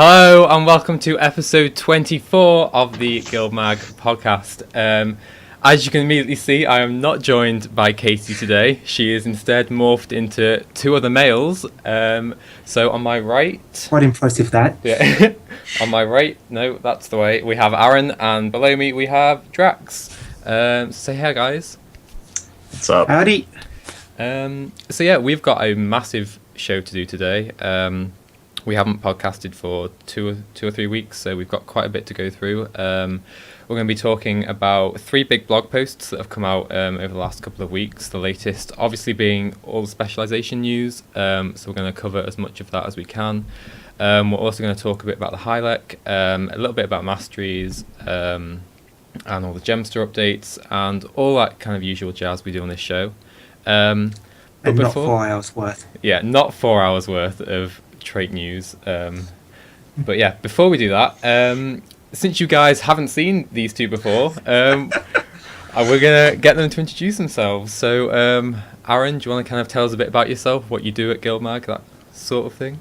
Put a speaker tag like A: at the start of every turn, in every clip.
A: Hello and welcome to episode 24 of the GuildMag podcast. As you can immediately see, I am not joined by Casey today. She is instead morphed into two other males. So on my right...
B: Quite impressive, that.
A: Yeah. On my right, no, that's the way. We have Aaron, and below me we have Drax. Say hi, guys.
C: What's up?
B: Howdy.
A: So yeah, we've got a massive show to do today. We haven't podcasted for two or 3 weeks, so we've got quite a bit to go through. We're going to be talking about 3 big blog posts that have come out over the last couple of weeks. The latest, obviously, being all the specialisation news. So we're going to cover as much of that as we can. We're also going to talk a bit about the Hylek, a little bit about masteries, and all the Gemster updates, and all that kind of usual jazz we do on this show.
B: But not 4 hours worth.
A: Yeah, not 4 hours worth of trait news. But yeah, before we do that, since you guys haven't seen these two before, we're going to get them to introduce themselves. So, Aaron, do you want to kind of tell us a bit about yourself, what you do at GuildMag, that sort of thing?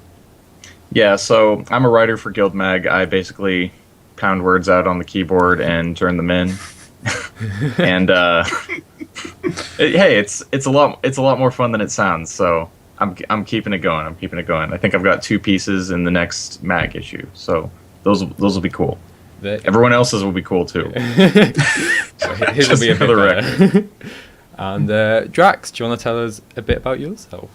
C: Yeah, so I'm a writer for GuildMag. I basically pound words out on the keyboard and turn them in. And hey, it's a lot more fun than it sounds. So I'm keeping it going. I think I've got 2 pieces in the next mag issue. So those will be cool. Everyone else's will be cool too.
A: So his will be a bit better. And Drax, do you want to tell us a bit about yourself?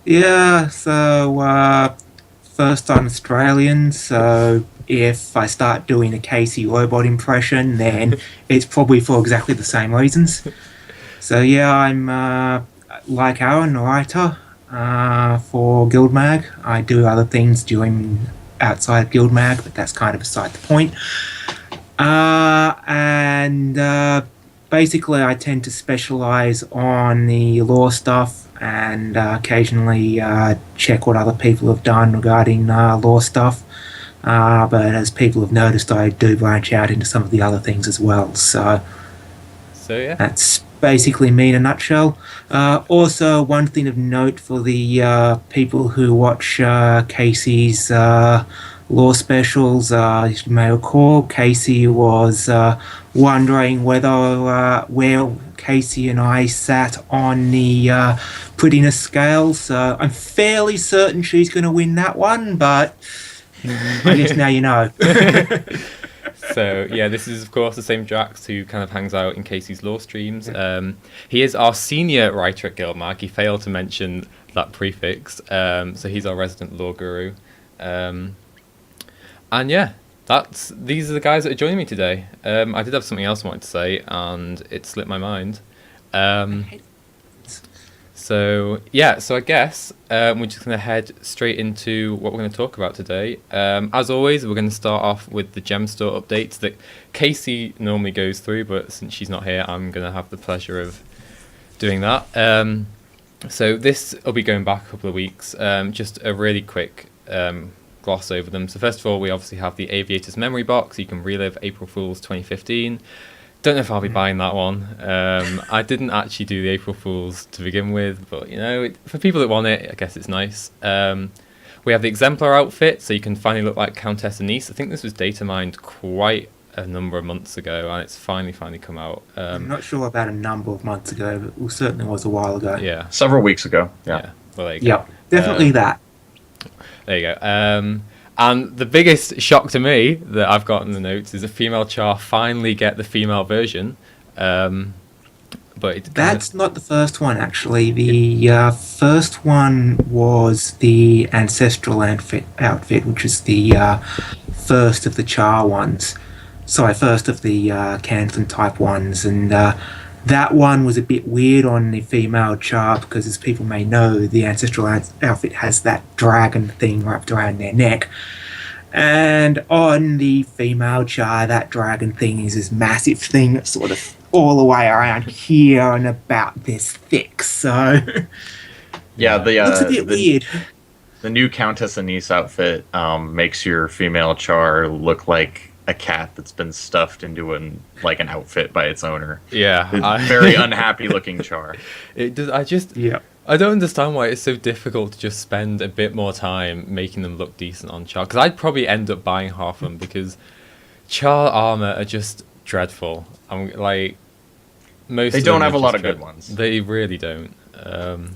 B: Yeah, so first I'm Australian, so if I start doing a Casey robot impression, then it's probably for exactly the same reasons. So yeah, I'm like Aaron, a writer for GuildMag. I do other things outside GuildMag, but that's kind of beside the point. And basically I tend to specialise on the law stuff and occasionally check what other people have done regarding law stuff. But as people have noticed, I do branch out into some of the other things as well. So
A: yeah,
B: that's basically me in a nutshell. Also, one thing of note for the people who watch Casey's law specials, as you may recall, Casey was wondering where Casey and I sat on the prettiness scale. So I'm fairly certain she's going to win that one, but I guess now you know.
A: So yeah, this is of course the same Drax who kind of hangs out in Casey's law streams. He is our senior writer at GuildMag. He failed to mention that prefix. So he's our resident law guru. And yeah, these are the guys that are joining me today. I did have something else I wanted to say, and it slipped my mind. So I guess we're just going to head straight into what we're going to talk about today. As always, we're going to start off with the gem store updates that Casey normally goes through, but since she's not here, I'm going to have the pleasure of doing that. So this will be going back a couple of weeks. Just a really quick gloss over them. So first of all, we obviously have the Aviator's Memory Box. You can relive April Fool's 2015. Don't know if I'll be buying that one. I didn't actually do the April Fools to begin with, but for people that want it, I guess it's nice. We have the Exemplar outfit, so you can finally look like Countess Anise. I think this was data mined quite a number of months ago, and it's finally come out.
B: I'm not sure about a number of months ago, but it certainly was a while ago.
A: Yeah,
C: several weeks ago. Yeah.
A: Well, there you go.
B: Yep, definitely that.
A: There you go. And the biggest shock to me that I've got in the notes is a female char finally get the female version. But
B: that's not the first one, actually. The first one was the Ancestral outfit, which is the first of the char ones. Sorry, first of the Canthan type ones. And that one was a bit weird on the female char because, as people may know, the Ancestral outfit has that dragon thing wrapped around their neck. And on the female char, that dragon thing is this massive thing that's sort of all the way around here and about this thick. So
C: yeah,
B: looks a bit weird.
C: The new Countess Anise outfit makes your female char look like a cat that's been stuffed into an outfit by its owner.
A: Yeah,
C: Very unhappy looking char.
A: It does. I don't understand why it's so difficult to just spend a bit more time making them look decent on Char. Because I'd probably end up buying half of them because Char armor are just dreadful. I'm like most.
C: They
A: of
C: don't
A: them
C: have
A: are
C: a lot
A: just
C: of good ones.
A: They really don't.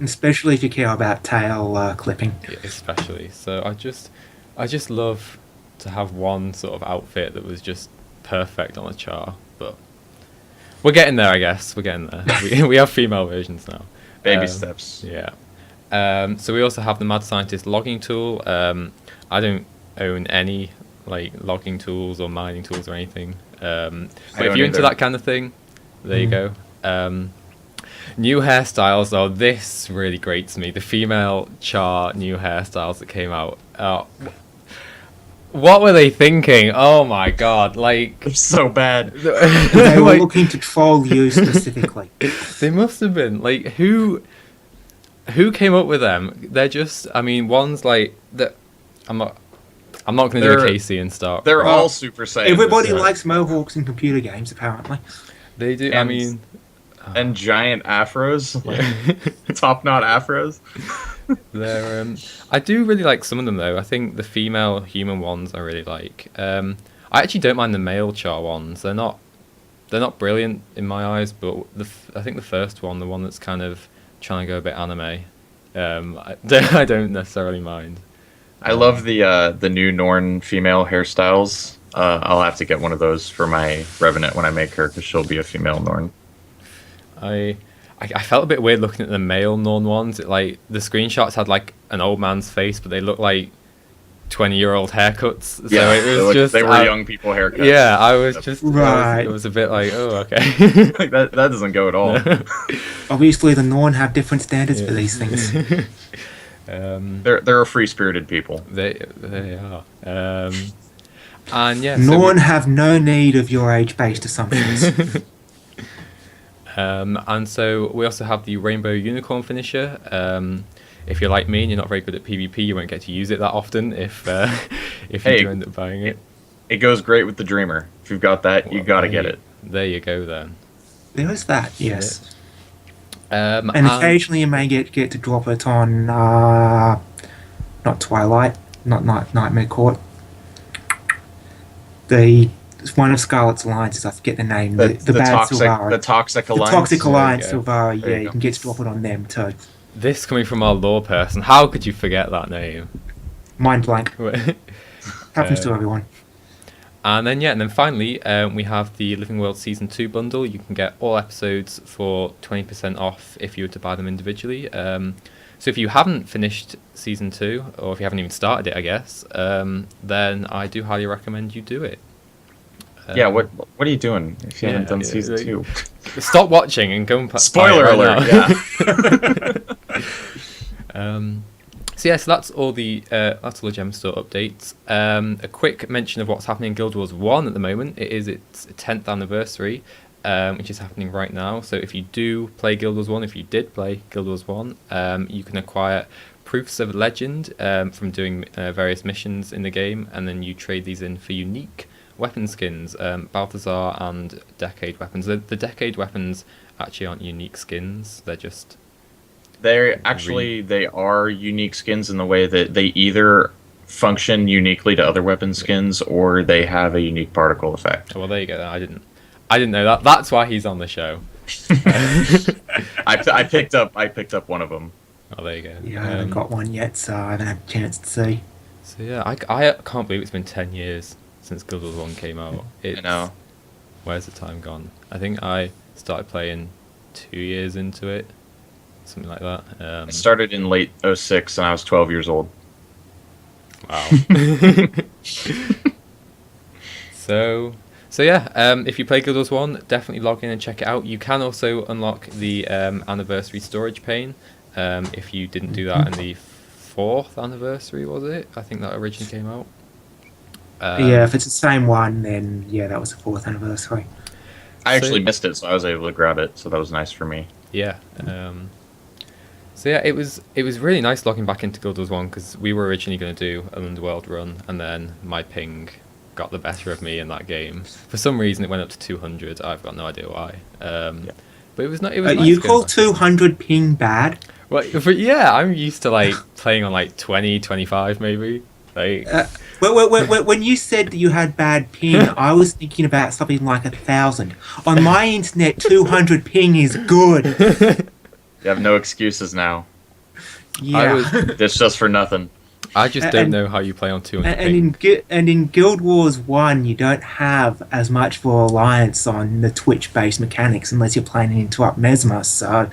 B: Especially if you care about tail clipping.
A: Yeah, especially. So I just love to have one sort of outfit that was just perfect on a Char. But we're getting there, I guess. We're getting there. We have female versions now.
C: Baby steps.
A: Yeah. So we also have the Mad Scientist logging tool. I don't own any like logging tools or mining tools or anything. But if you're into that kind of thing, there you go. New hairstyles. Oh, this really grates me. The female Char new hairstyles that came out. What were they thinking? Oh my god! Like
C: It's so bad.
B: They were looking to troll you specifically.
A: They must have been like who came up with them? They're just. I mean, one's like that. I'm not going to do a Casey and start.
C: They're all Super Saiyan.
B: Everybody likes mohawks in computer games, apparently.
A: They do. I mean,
C: and giant afros, like top knot afros.
A: they're. I do really like some of them though. I think the female human ones I really like. I actually don't mind the male Char ones. They're not brilliant in my eyes, but I think the first one, the one that's kind of trying to go a bit anime, I don't necessarily mind.
C: I love the new Norn female hairstyles. I'll have to get one of those for my Revenant when I make her, because she'll be a female Norn.
A: I felt a bit weird looking at the male Norn ones. Like the screenshots had like an old man's face, but they looked like 20-year-old haircuts. So
C: Yeah,
A: it was just
C: they were young people haircuts.
A: Yeah, I was just
B: Right.
A: it was a bit like, oh, okay.
C: Like that doesn't go at all.
B: Obviously, the Norn have different standards for these things.
C: They're a free-spirited people.
A: They are. And yeah,
B: Norn have no need of your age-based assumptions.
A: and so we also have the Rainbow Unicorn finisher. If you're like me and you're not very good at PvP, you won't get to use it that often if you do end up buying it.
C: It goes great with the Dreamer. If you've got that, you gotta get it.
A: There you go then.
B: There is that, yes.
A: And
B: occasionally you may get to drop it on, not Twilight, not Nightmare Court. It's one of Scarlet's alliances, I forget the name. The bad
C: toxic,
B: Silvara.
C: the Toxic Alliance.
B: The Toxic Alliance
A: There you
B: Silvara,
C: There you
B: you
C: go.
B: can get to drop it on them too.
A: this coming from our lore person, how could you forget that name?
B: Mind blank. Happens to everyone.
A: And then finally, we have the Living World Season 2 bundle. You can get all episodes for 20% off if you were to buy them individually. So if you haven't finished Season 2, or if you haven't even started it, I guess, then I do highly recommend you do it.
C: Yeah, what are you doing if you haven't done Season 2?
A: Stop watching and go and
C: Spoiler
A: buy it
C: alert,
A: yeah. So that's all the Gem Store updates. A quick mention of what's happening in Guild Wars 1 at the moment. It is its 10th anniversary, which is happening right now. So if you do play Guild Wars 1, if you did play Guild Wars 1, you can acquire Proofs of Legend from doing various missions in the game, and then you trade these in for unique weapon skins, Balthazar and Decade weapons. The Decade weapons actually aren't unique skins, they're just...
C: They are unique skins in the way that they either function uniquely to other weapon skins or they have a unique particle effect.
A: Oh, well, there you go. I didn't know that. That's why he's on the show.
C: I picked up one of them.
A: Oh, there you go.
B: Yeah, I haven't got one yet, so I haven't had a chance to see.
A: So yeah, I can't believe it's been 10 years since Guild Wars 1 came out.
C: I know.
A: Where's the time gone? I think I started playing 2 years into it. Something like that.
C: I started in late 06 and I was 12 years old.
A: Wow. So yeah, if you play Guild Wars 1, definitely log in and check it out. You can also unlock the anniversary storage pane if you didn't do that in the 4th anniversary, was it? I think that originally came out.
B: Yeah, if it's the same one, then yeah, that was the 4th anniversary.
C: I actually missed it, so I was able to grab it, so that was nice for me.
A: Yeah. So yeah, it was really nice logging back into Guild Wars 1 because we were originally going to do an Underworld run, and then my ping got the better of me in that game. For some reason, it went up to 200. I've got no idea why. But it was not. It was nice
B: You
A: going
B: call
A: back.
B: 200 ping bad?
A: But yeah, I'm used to like playing on like 20, 25 maybe. Like,
B: When you said that you had bad ping, I was thinking about something like 1,000. On my internet, 200 ping is good.
C: You have no excuses now.
B: Yeah.
C: It's just for nothing.
A: I just don't know how you play on 200
B: And in Guild Wars 1, you don't have as much of a reliance on the Twitch-based mechanics unless you're playing Interrupt Mesmer, so...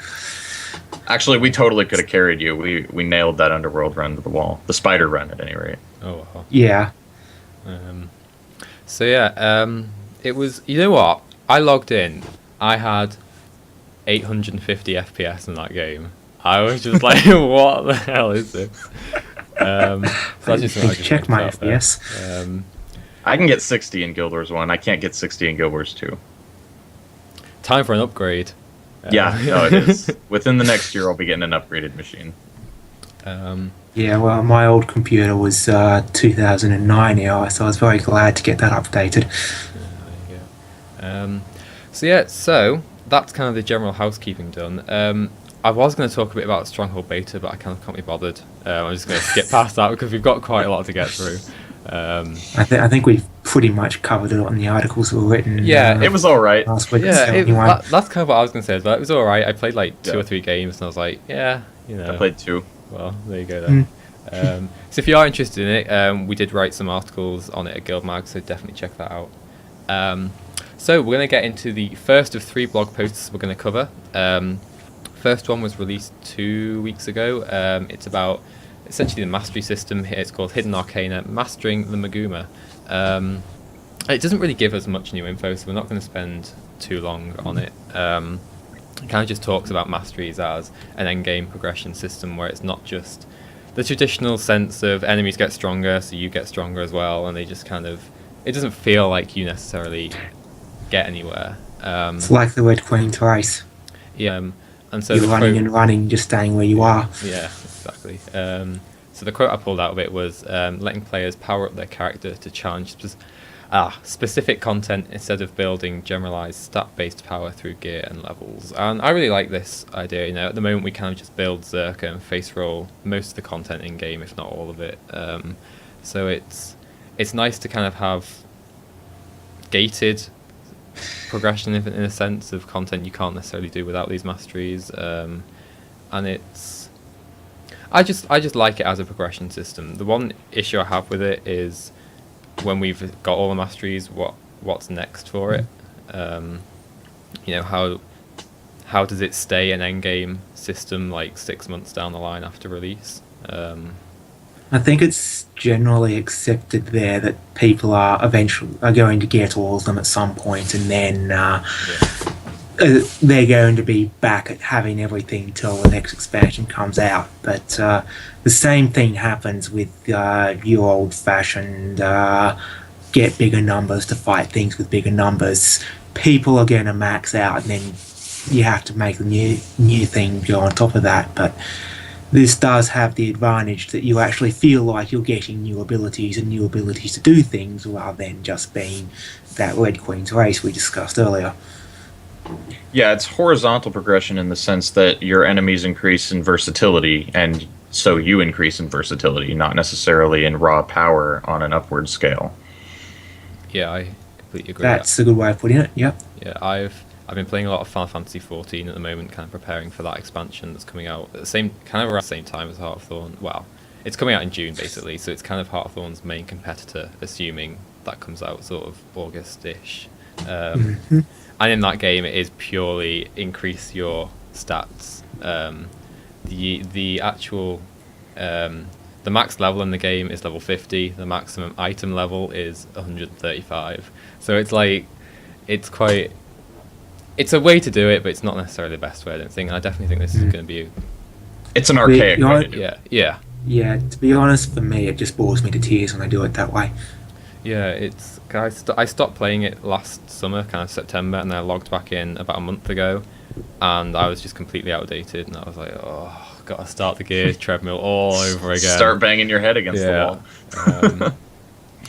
C: Actually, we totally could have carried you. We nailed that underworld run to the wall. The spider run, at any rate.
A: Oh, wow.
B: Yeah.
A: So yeah, it was... You know what? I logged in. I had 850 FPS in that game. I was just like, what the hell is this? So that's just something I just
B: check my
A: wanted to put out
B: FPS.
A: there.
C: I can get 60 in Guild Wars 1. I can't get 60 in Guild Wars 2.
A: Time for an upgrade.
C: Yeah, no, it is. Within the next year, I'll be getting an upgraded machine.
B: Yeah, well, my old computer was 2009 era, so I was very glad to get that updated.
A: So that's kind of the general housekeeping done. I was going to talk a bit about Stronghold Beta, but I kind of can't be bothered. I'm just going to skip past that because we've got quite a lot to get through.
B: I think we've pretty much covered it on the articles that were written.
A: Yeah,
C: It was all right.
B: Last week.
A: Yeah,
B: so anyway.
A: that's kind of what I was going to say as well. It was alright. I played like 2 or 3 games and I was like, yeah, you know.
C: I played 2.
A: Well, there you go then. So if you are interested in it, we did write some articles on it at GuildMag, so definitely check that out. So we're going to get into the first of 3 blog posts we're going to cover. First one was released 2 weeks ago. It's about essentially the mastery system. It's called Hidden Arcana, Mastering the Maguma. It doesn't really give us much new info, so we're not going to spend too long on it. It kind of just talks about masteries as an endgame progression system where it's not just the traditional sense of enemies get stronger, so you get stronger as well, and they just kind of... It doesn't feel like you necessarily get anywhere.
B: It's like the Red Queen's race.
A: Yeah, and so
B: You're running and running, just staying where you are.
A: Yeah, exactly. So the quote I pulled out of it was letting players power up their character to challenge specific content instead of building generalized stat-based power through gear and levels. And I really like this idea. You know, at the moment we kind of just build Zerka and face roll most of the content in game, if not all of it. So it's nice to kind of have gated progression in a sense of content you can't necessarily do without these masteries, and it's I just like it as a progression system. The one issue I have with it is when we've got all the masteries, what's next for it? You know, how does it stay an endgame system like 6 months down the line after release?
B: I think it's generally accepted there that people are going to get all of them at some point, and then they're going to be back at having everything till the next expansion comes out. But the same thing happens with your old-fashioned get bigger numbers to fight things with bigger numbers. People are going to max out, and then you have to make the new thing go on top of that. But this does have the advantage that you actually feel like you're getting new abilities and new abilities to do things rather than just being that Red Queen's race we discussed earlier.
C: Yeah, it's horizontal progression in the sense that your enemies increase in versatility, and so you increase in versatility, not necessarily in raw power on an upward scale.
A: Yeah, I completely agree.
B: That's a good way of putting it, yep.
A: Yeah, I've been playing a lot of Final Fantasy 14 at the moment, kind of preparing for that expansion that's coming out at around the same time as Heart of Thorns. Well, it's coming out in June basically, so it's kind of Heart of Thorns' main competitor, assuming that comes out sort of August-ish. And in that game, it is purely increase your stats. The actual the max level in the game is level 50. The maximum item level is 135. So it's like it's a way to do it, but it's not necessarily the best way, I don't think. And I definitely think this is going to be...
C: It's an archaic way to do it.
A: Yeah.
B: Yeah, to be honest, for me, it just bores me to tears when I do it that way.
A: Yeah, I stopped playing it last summer, kind of September, and then I logged back in about a month ago, and I was just completely outdated, and I was like, oh, gotta start the gear treadmill all over again.
C: Start banging your head against the
A: wall.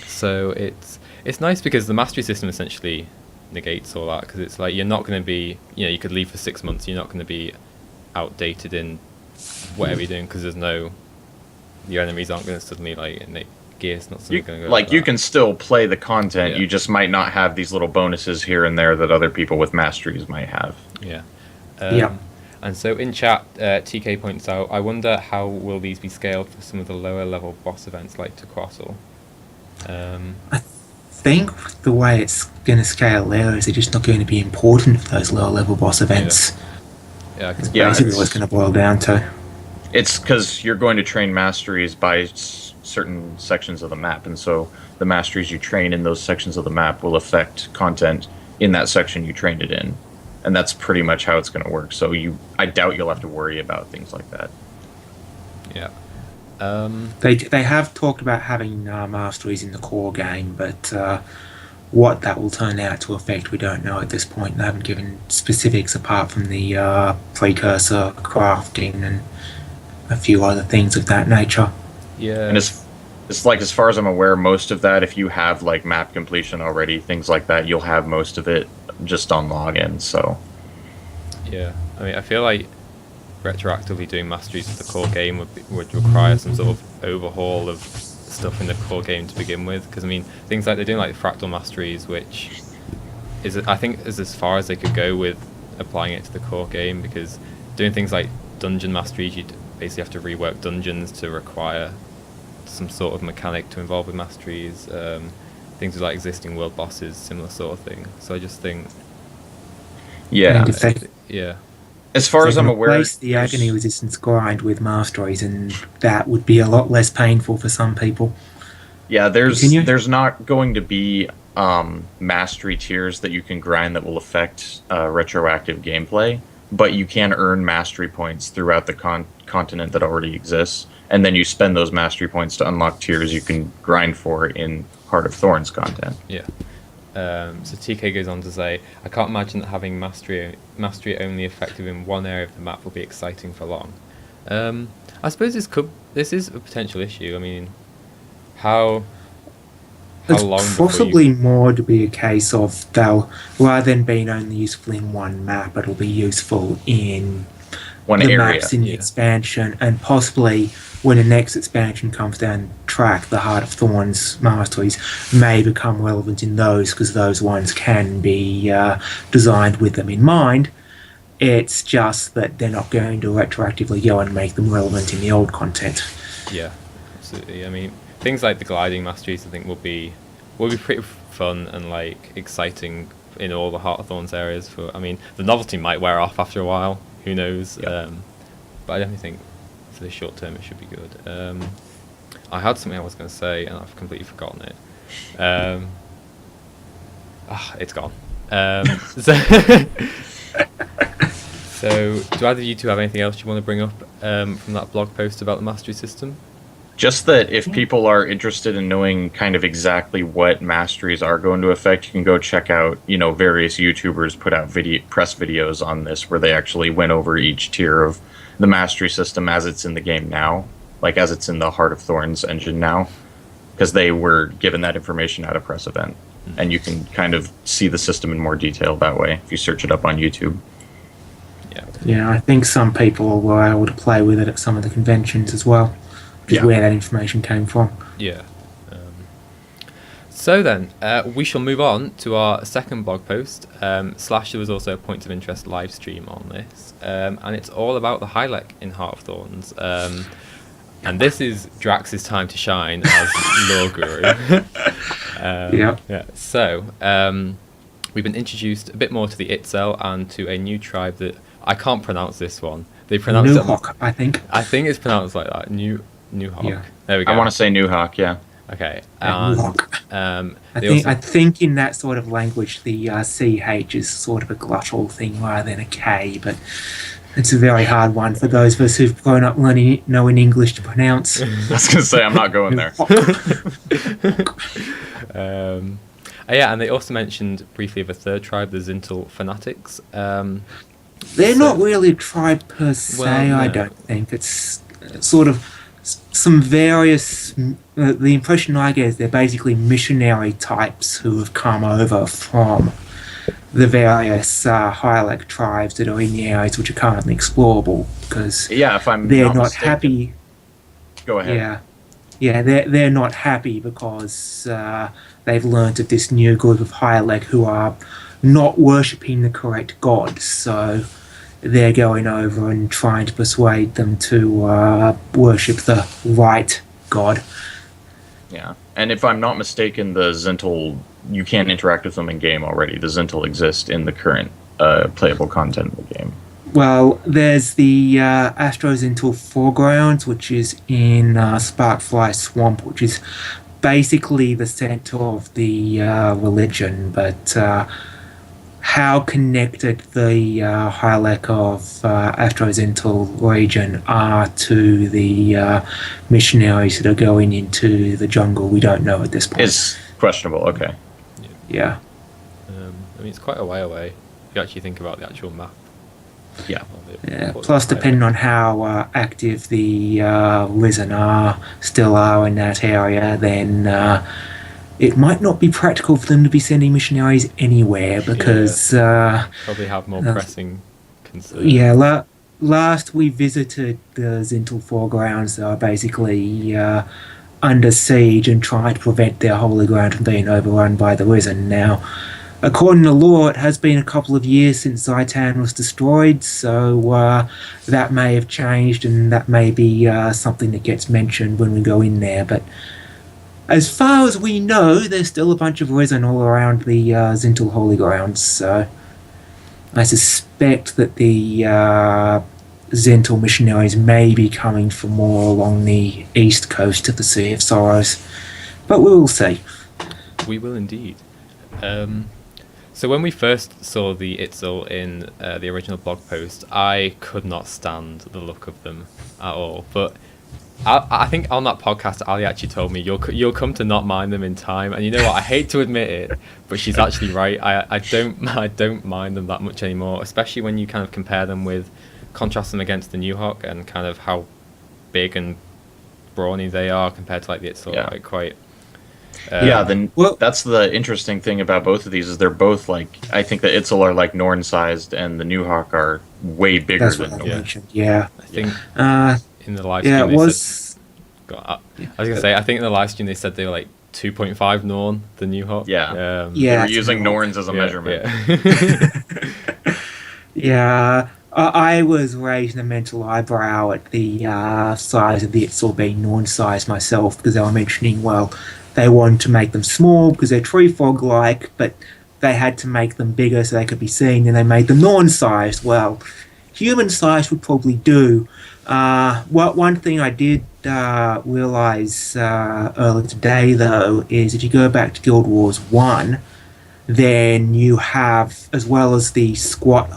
A: So it's nice because the mastery system essentially negates all that, because it's like you're not going to be, you know, you could leave for 6 months, you're not going to be outdated in whatever you're doing, because your enemies aren't going to suddenly like gear's not suddenly going to go
C: like you
A: that.
C: can still play the content.
A: Yeah.
C: You just might not have these little bonuses here and there that other people with masteries might have.
A: Yeah.
B: Yeah.
A: And so in chat, TK points out, I wonder how will these be scaled for some of the lower level boss events like Tequassel?
B: I think the way it's going to scale there is they're just not going to be important for those lower level boss events.
A: Yeah, I can
B: That's
C: Yeah,
B: basically
C: it's-
B: what it's going to boil down to.
C: It's because you're going to train masteries by certain sections of the map, and so the masteries you train in those sections of the map will affect content in that section you trained it in, and that's pretty much how it's going to work. So I doubt you'll have to worry about things like that.
A: Yeah.
B: They have talked about having masteries in the core game, but what that will turn out to affect, we don't know at this point. They haven't given specifics apart from the precursor crafting and a few other things of that nature.
A: Yeah.
C: And it's like, as far as I'm aware, most of that, if you have like map completion already, things like that, you'll have most of it just on login. So
A: Yeah. I mean, I feel like retroactively doing masteries of the core game would require some sort of overhaul of stuff in the core game to begin with. Because I mean, things like they're doing like fractal masteries, which is I think is as far as they could go with applying it to the core game. Because doing things like dungeon masteries, you'd basically have to rework dungeons to require some sort of mechanic to involve with masteries. Things with like existing world bosses, similar sort of thing. So I just think,
C: yeah,
B: And if they,
A: yeah,
C: as far
B: they
C: as
B: can
C: I'm aware,
B: replace the agony resistance grind with masteries, and that would be a lot less painful for some people.
C: yeah,
B: Continue.
C: there's not going to be mastery tiers that you can grind that will affect retroactive gameplay, but you can earn mastery points throughout the continent that already exists, and then you spend those mastery points to unlock tiers you can grind for in Heart of Thorns content.
A: yeah. So TK goes on to say, I can't imagine that having mastery only effective in one area of the map will be exciting for long. I suppose this is a potential issue. I mean, how
B: It's
A: long before
B: possibly more to be a case of they'll, rather than being only useful in one map, it'll be useful in
C: One
B: the
C: area.
B: maps in the
A: Yeah.
B: expansion, and possibly when the next expansion comes down track, the Heart of Thorns masteries may become relevant in those, because those ones can be designed with them in mind. It's just that they're not going to retroactively go and make them relevant in the old content.
A: Yeah, absolutely. I mean, things like the gliding masteries, I think, will be pretty fun and like exciting in all the Heart of Thorns areas. I mean, the novelty might wear off after a while. Who knows?
C: Yep.
A: But I definitely think for the short term it should be good. I had something I was going to say and I've completely forgotten it. It's gone. So, do either of you two have anything else you want to bring up from that blog post about the mastery system?
C: Just that if people are interested in knowing kind of exactly what masteries are going to affect, you can go check out, various YouTubers put out press videos on this where they actually went over each tier of the mastery system as it's in the game now, like as it's in the Heart of Thorns engine now, because they were given that information at a press event. And you can kind of see the system in more detail that way if you search it up on YouTube.
A: Yeah.
B: Yeah, I think some people were able to play with it at some of the conventions as well, which is
C: Yeah.
B: where that information came from.
A: Yeah. So then, we shall move on to our second blog post. Slash, there was also a Points of Interest live stream on this, and it's all about the Hylek in Heart of Thorns. And this is Drax's time to shine as lore guru. Yeah. So, we've been introduced a bit more to the Itzel and to a new tribe that I can't pronounce this one. They pronounce
B: Nuhoch, I think.
A: I think it's pronounced like that. Nuhoch.
B: Yeah.
A: There we go.
C: I want to say Nuhoch, yeah.
A: Okay.
B: Nuhoch. I
A: They
B: think
A: also-
B: I think in that sort of language, the CH is sort of a glottal thing rather than a K, but it's a very hard one for those of us who've grown up knowing English to pronounce.
C: I was going to say, I'm not going there.
A: Yeah, and they also mentioned briefly of a third tribe, the Zintal Fanatics.
B: They're not really a tribe per se,
A: Well,
B: I
A: no.
B: don't think. It's sort of some various... the impression I get is they're basically missionary types who have come over from the various Hylek tribes that are in the areas which are currently explorable, because
C: Yeah, if I'm
B: they're
C: not
B: not
C: mistaken.
B: happy.
C: Go ahead.
B: Yeah, they're not happy because they've learnt of this new group of Hylek who are not worshipping the correct god. So they're going over and trying to persuade them to worship the right god.
C: Yeah, and if I'm not mistaken, the Zintel, you can't interact with them in game already. The Zintel exist in the current playable content of the game.
B: Well, there's the Astrozintal Foregrounds, which is in Sparkfly Swamp, which is basically the center of the religion, but how connected the Hylek of Astrozintal region are to the missionaries that are going into the jungle, we don't know at this point.
C: It's questionable. Okay.
B: Yeah.
A: I mean, it's quite a way away. If you actually think about the actual map.
C: Yeah.
B: Yeah. Plus, depending on how active the Risen still are in that area, then it might not be practical for them to be sending missionaries anywhere because
A: probably have more pressing concerns.
B: Yeah, last we visited the Zintal Foregrounds, they are basically under siege and trying to prevent their holy ground from being overrun by the Risen. Now, according to law, it has been a couple of years since Zaitan was destroyed, so that may have changed, and that may be something that gets mentioned when we go in there. But as far as we know, there's still a bunch of Risen all around the Zintal Holy Grounds, so I suspect that the Zintal missionaries may be coming from more along the east coast of the Sea of Sorrows. But we will see.
A: We will indeed. So when we first saw the Itzel in the original blog post, I could not stand the look of them at all. But I think on that podcast, Ali actually told me you'll come to not mind them in time. And you know what? I hate to admit it, but she's actually right. I don't mind them that much anymore, especially when you kind of compare them with, contrast them against the Nuhoch and kind of how big and brawny they are compared to like the Itzel.
C: Yeah.
A: Like quite.
C: Then that's the interesting thing about both of these is they're both like, I think the Itzel are like Norn sized and the Nuhoch are way bigger
B: That's
C: than
B: what I
C: Norn.
B: mentioned. Yeah.
A: I think in the live stream
B: Yeah, it
A: they
B: was.
A: said, I was gonna say I think in the live stream they said they were like 2.5 Norn the Nuhoch.
C: Yeah.
B: Yeah,
C: They were
B: it's
C: using
B: Norn.
C: Norns as a measurement.
A: Yeah.
B: Yeah, I was raising a mental eyebrow at the size of the Itzel being Norn size myself because they were mentioning, well, they wanted to make them small because they're tree frog like, but they had to make them bigger so they could be seen, and they made them Norn sized. Well, human size would probably do. One thing I did realize earlier today, though, is if you go back to Guild Wars 1, then you have, as well as the squat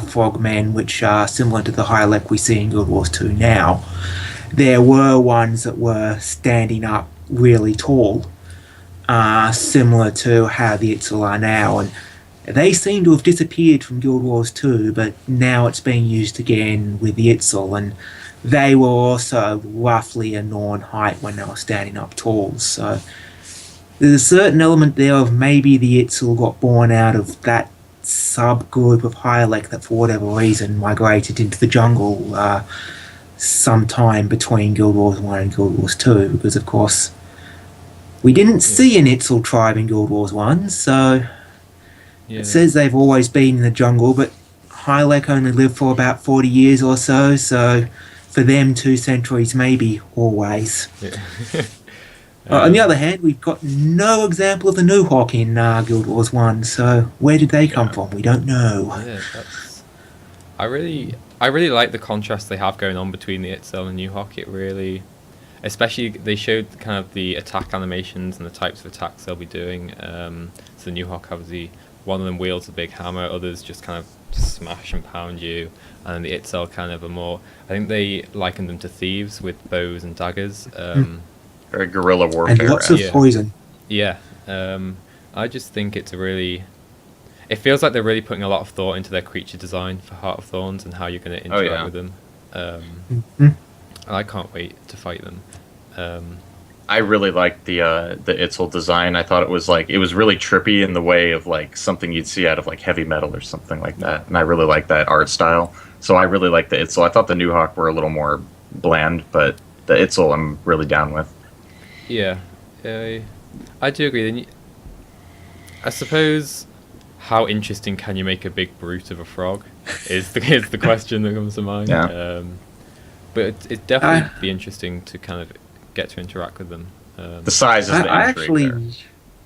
B: frogmen, which are similar to the Hylek we see in Guild Wars 2 now, there were ones that were standing up really tall, similar to how the Itzel are now, and they seem to have disappeared from Guild Wars 2, but now it's being used again with the Itzel, and they were also roughly a Norn height when they were standing up tall, so there's a certain element there of maybe the Itzel got born out of that subgroup of Hylek that for whatever reason migrated into the jungle sometime between Guild Wars 1 and Guild Wars 2, because of course we didn't see an Itzel tribe in Guild Wars 1, so it says they've always been in the jungle, but Hylek only lived for about 40 years or so, so for them 2 centuries maybe always. On the other hand, we've got no example of the Nuhoch in Guild Wars 1, so where did they come from? We don't know.
A: Yeah, I really like the contrast they have going on between the Itzel and Nuhoch. It really, especially they showed kind of the attack animations and the types of attacks they'll be doing. So the Nuhoch has one of them wields a big hammer, others just kind of smash and pound you, and the Itzel kind of I think they likened them to thieves with bows and daggers.
C: Very guerrilla warfare.
B: And lots of poison.
A: Yeah. I just think it's it feels like they're really putting a lot of thought into their creature design for Heart of Thorns and how you're going to interact with them. And I can't wait to fight them.
C: I really liked the Itzel design. I thought it was really trippy in the way of like something you'd see out of like heavy metal or something like that. And I really like that art style. So I really like the Itzel. I thought the Nuhoch were a little more bland, but the Itzel I'm really down with.
A: Yeah, I do agree. I suppose, how interesting can you make a big brute of a frog? Is the question that comes to mind.
C: Yeah.
A: But it'd definitely be interesting to kind of get to interact with them.
C: The size is the
B: I
C: intrigue
B: actually,
C: there.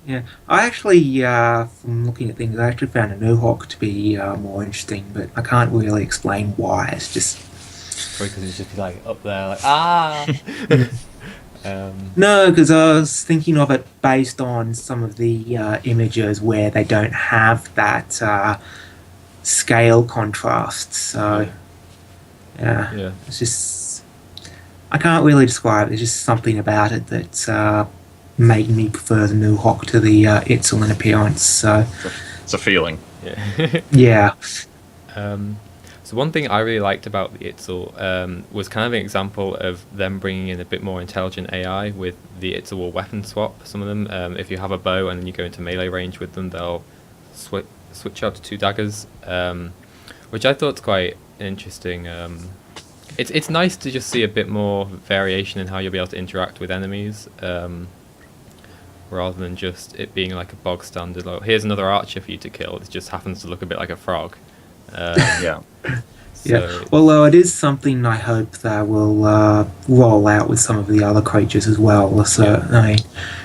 B: yeah, I actually, from looking at things, I actually found a Nuhoch to be more interesting, but I can't really explain why. It's just
A: Probably because it's just like up there, like ah.
B: no, because I was thinking of it based on some of the images where they don't have that scale contrast. So
A: Yeah.
B: it's just I can't really describe it. There's just something about it that made me prefer the Nuhoch to the Itzel in appearance. So
C: It's a feeling.
A: Yeah.
B: yeah,
A: So one thing I really liked about the Itzel was kind of an example of them bringing in a bit more intelligent AI with the Itzel will weapon swap. Some of them, if you have a bow and then you go into melee range with them, they'll switch out to 2 daggers, which I thought's quite interesting. It's nice to just see a bit more variation in how you'll be able to interact with enemies, rather than just it being like a bog standard, like, here's another archer for you to kill. It just happens to look a bit like a frog.
C: Yeah.
B: yeah. Although it is something I hope they will roll out with some of the other creatures as well. So I mean,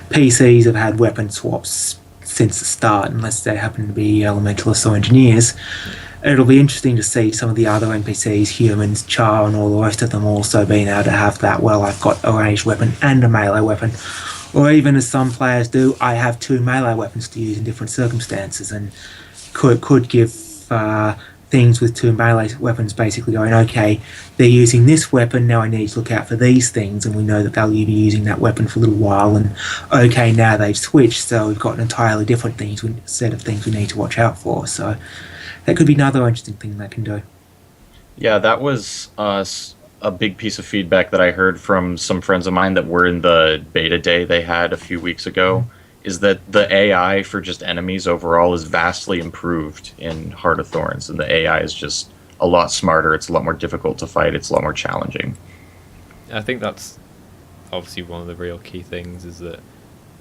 B: PCs have had weapon swaps since the start, unless they happen to be elementalists or engineers. It'll be interesting to see some of the other NPCs, humans, Char, and all the rest of them also being able to have that. Well, I've got a ranged weapon and a melee weapon. Or even as some players do, I have 2 melee weapons to use in different circumstances, and could give things with 2 melee weapons basically going, okay, they're using this weapon, now I need to look out for these things, and we know that they'll be using that weapon for a little while, and okay, now they've switched, so we've got an entirely different set of things we need to watch out for. So that could be another interesting thing they can do.
C: Yeah, that was a big piece of feedback that I heard from some friends of mine that were in the beta day they had a few weeks ago, is that the AI for just enemies overall is vastly improved in Heart of Thorns, and the AI is just a lot smarter, it's a lot more difficult to fight, it's a lot more challenging.
A: I think that's obviously one of the real key things, is that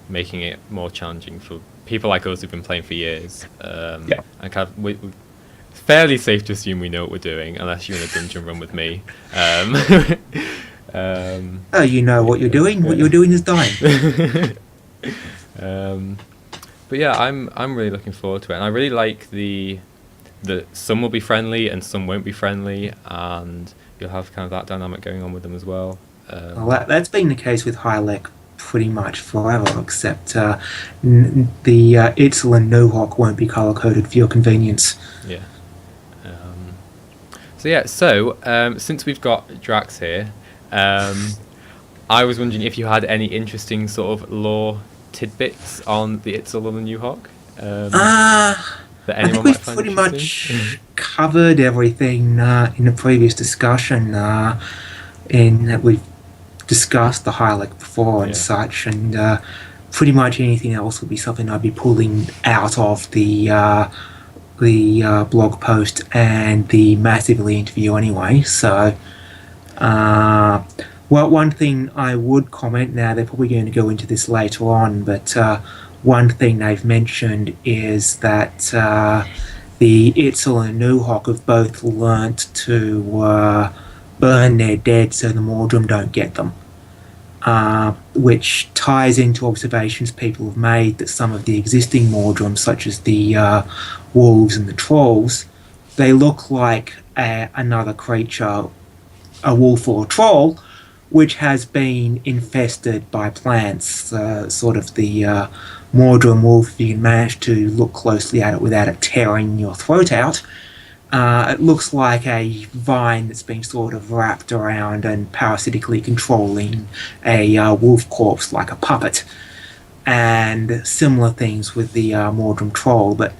A: making it more challenging for people like us who've been playing for years.
C: Yeah.
A: And kind of, it's fairly safe to assume we know what we're doing, unless you're in a dungeon run with me.
B: Oh, you know what you're doing. What you're doing is dying.
A: But yeah, I'm really looking forward to it, and I really like the some will be friendly and some won't be friendly, and you'll have kind of that dynamic going on with them as well.
B: Well, that's been the case with Hylek pretty much forever, except the Itzel and Nuhoch won't be color coded for your convenience.
A: Yeah. So since we've got Drax here, I was wondering if you had any interesting sort of lore tidbits on the Itzel and the Nuhoch. That
B: I think
A: anyone might
B: we've
A: find
B: pretty
A: interesting?
B: much covered everything in the previous discussion. In that we've discussed the Hylek before and
A: Yeah.
B: such, and pretty much anything else would be something I'd be pulling out of the blog post and the Massively interview anyway. So, well, one thing I would comment, now they're probably going to go into this later on, but one thing they've mentioned is that the Itzel and Nuhoch have both learnt to burn their dead so the Mordrum don't get them. Which ties into observations people have made that some of the existing Mordrums, such as the wolves and the trolls, they look like another creature, a wolf or a troll, which has been infested by plants. Sort of the Mordrum wolf, if you can manage to look closely at it without it tearing your throat out, it looks like a vine that's been sort of wrapped around and parasitically controlling a wolf corpse like a puppet. And similar things with the Mordrum troll, but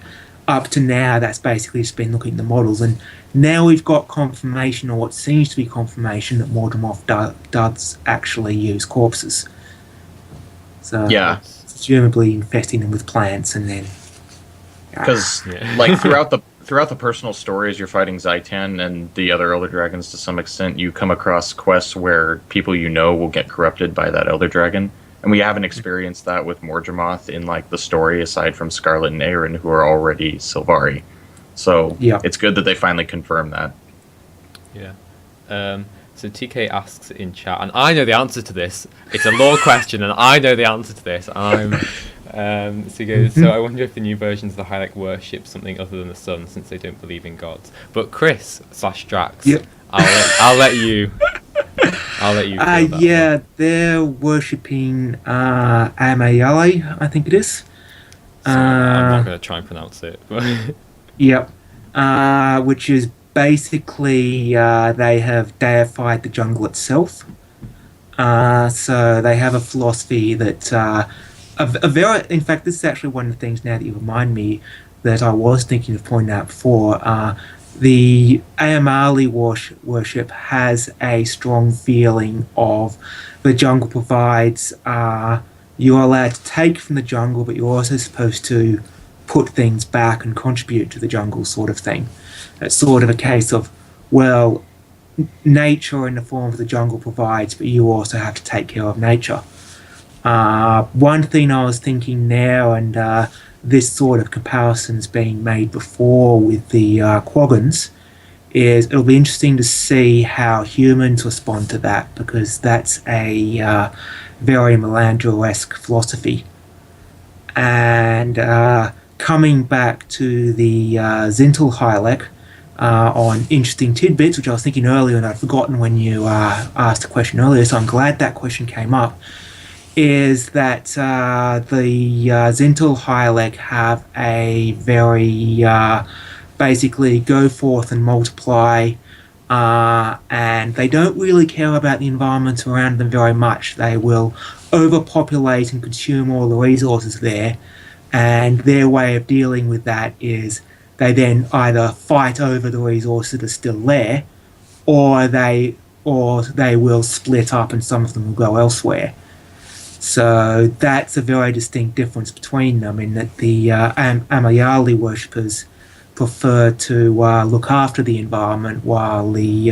B: up to now that's basically just been looking at the models, and now we've got confirmation, or what seems to be confirmation, that Mordrum does actually use corpses. So
C: Yeah,
B: presumably infesting them with plants and then.
C: because
A: Yeah.
C: like throughout the personal stories, you're fighting Zaitan and the other Elder Dragons to some extent. You come across quests where people you know will get corrupted by that Elder Dragon, and we haven't experienced that with Morgemoth in like the story, aside from Scarlet and Aaron, who are already Sylvari. So
B: Yeah.
C: it's good that they finally confirmed that.
A: Yeah. So TK asks in chat, and I know the answer to this. It's a lore question, and I know the answer to this. So he goes, so I wonder if the new versions of the Hylek worship something other than the sun, since they don't believe in gods. But Chris/Drax,
B: Yep.
A: I'll let you. I'll let you. Field that
B: Yeah,
A: one.
B: they're worshipping Amayale, I think it is.
A: So I'm not going to try and pronounce it. But
B: Yep. Which is basically they have deified the jungle itself. So they have a philosophy that in fact, this is actually one of the things now that you remind me that I was thinking of pointing out before. The Ayamali worship has a strong feeling of the jungle provides. You're allowed to take from the jungle, but you're also supposed to put things back and contribute to the jungle, sort of thing. It's sort of a case of, well, nature in the form of the jungle provides, but you also have to take care of nature. One thing I was thinking now, and this sort of comparison's being made before with the Quaggins, is it'll be interesting to see how humans respond to that, because that's a very Melandro-esque philosophy. And coming back to the Zintel Hylek, on interesting tidbits, which I was thinking earlier and I'd forgotten when you asked a question earlier, so I'm glad that question came up, is that the Zintel Hylek have a very basically go forth and multiply, and they don't really care about the environment around them very much. They will overpopulate and consume all the resources there, and their way of dealing with that is they then either fight over the resources that are still there, or they will split up and some of them will go elsewhere. So that's a very distinct difference between them, in that the Amayali worshippers prefer to look after the environment, while the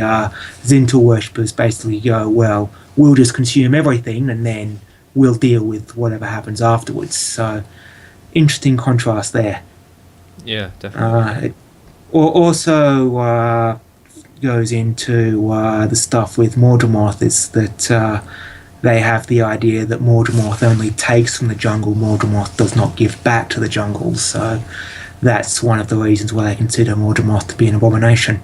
B: Zintel worshippers basically go, well, we'll just consume everything and then we'll deal with whatever happens afterwards. So interesting contrast there.
A: yeah, definitely.
B: It also goes into the stuff with Morgemoth, is that they have the idea that Morgemoth only takes from the jungle, Morgemoth does not give back to the jungle, so that's one of the reasons why they consider Morgemoth to be an abomination.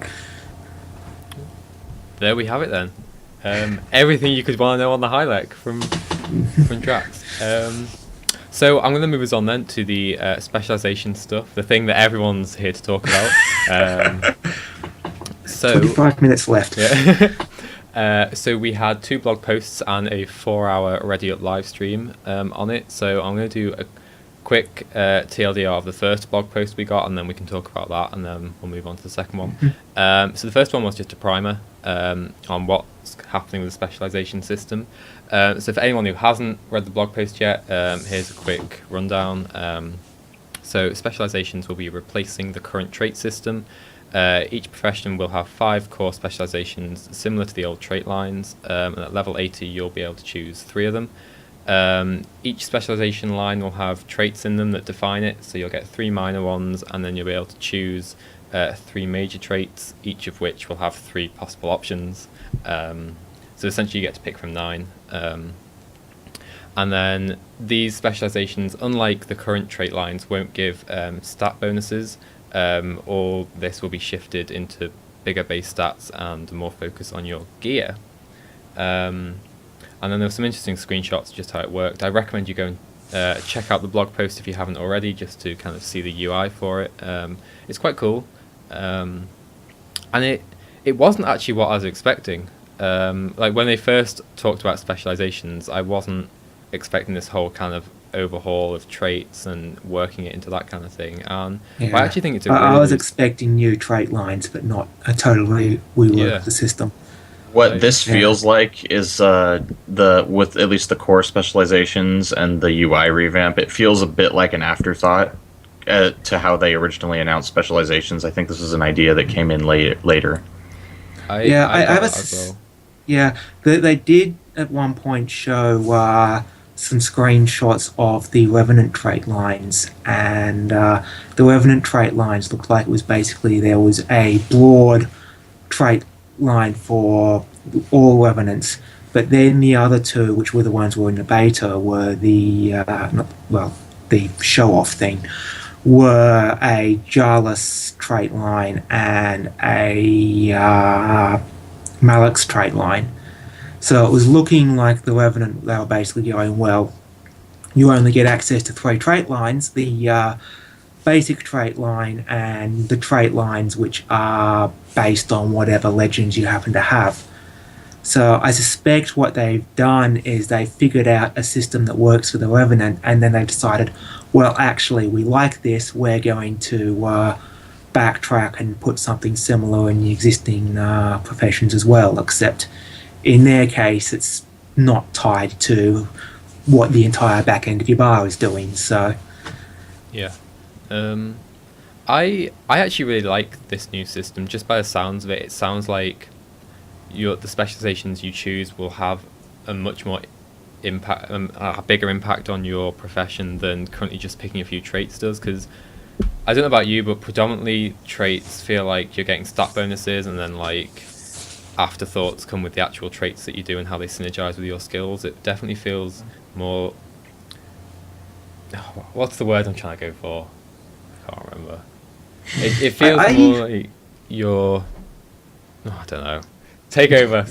A: There we have it then. Everything you could want to know on the Hylek from Drax. So I'm going to move us on then to the specialization stuff, the thing that everyone's here to talk about.
B: 25 minutes left.
A: Yeah. So we had 2 blog posts and a 4-hour Ready Up live stream on it. So I'm going to do a quick TLDR of the first blog post we got, and then we can talk about that, and then we'll move on to the second one. So the first one was just a primer on what's happening with the specialization system. So for anyone who hasn't read the blog post yet, here's a quick rundown. So specializations will be replacing the current trait system. Each profession will have 5 core specializations similar to the old trait lines, and at level 80 you'll be able to choose 3 of them. Each specialization line will have traits in them that define it, so you'll get 3 minor ones, and then you'll be able to choose 3 major traits, each of which will have 3 possible options. So essentially you get to pick from 9. And then these specializations, unlike the current trait lines, won't give stat bonuses. All this will be shifted into bigger base stats and more focus on your gear. And then there were some interesting screenshots just how it worked. I recommend you go and check out the blog post if you haven't already, just to kind of see the UI for it. It's quite cool, and it wasn't actually what I was expecting. Like when they first talked about specializations, I wasn't expecting this whole kind of overhaul of traits and working it into that kind of thing. And
B: Yeah.
A: I actually think it's a really
B: I was expecting new trait lines, but not a total rework of the system.
C: What this
B: Yeah.
C: feels like is the with at least the core specializations and the UI revamp, it feels a bit like an afterthought to how they originally announced specializations. I think this is an idea that came in later.
B: Yeah,
A: I
B: I
A: got
B: have
A: that as well.
B: yeah, they did at one point show some screenshots of the Revenant trait lines, and the Revenant trait lines looked like it was basically there was a broad trait line for all Revenants, but then the other two, which were the ones who were in the beta, were the not, well, the show off thing, were a Jarless trait line and a Malak's trait line. So it was looking like the Revenant, they were basically going, well, you only get access to three trait lines, the basic trait line and the trait lines which are based on whatever legends you happen to have. So I suspect what they've done is they figured out a system that works for the Revenant, and then they decided, well, actually, we like this, we're going to backtrack and put something similar in the existing professions as well, except in their case, it's not tied to what the entire back end of your bar is doing. So,
A: Yeah. Um, I actually really like this new system. Just by the sounds of it, it sounds like the specializations you choose will have a much more impact, a bigger impact on your profession than currently just picking a few traits does. Because I don't know about you, but predominantly traits feel like you're getting stat bonuses, and then like afterthoughts come with the actual traits that you do and how they synergize with your skills. It definitely feels more. What's the word I'm trying to go for? I can't remember. It feels more like you're. Oh, I don't know. Take over.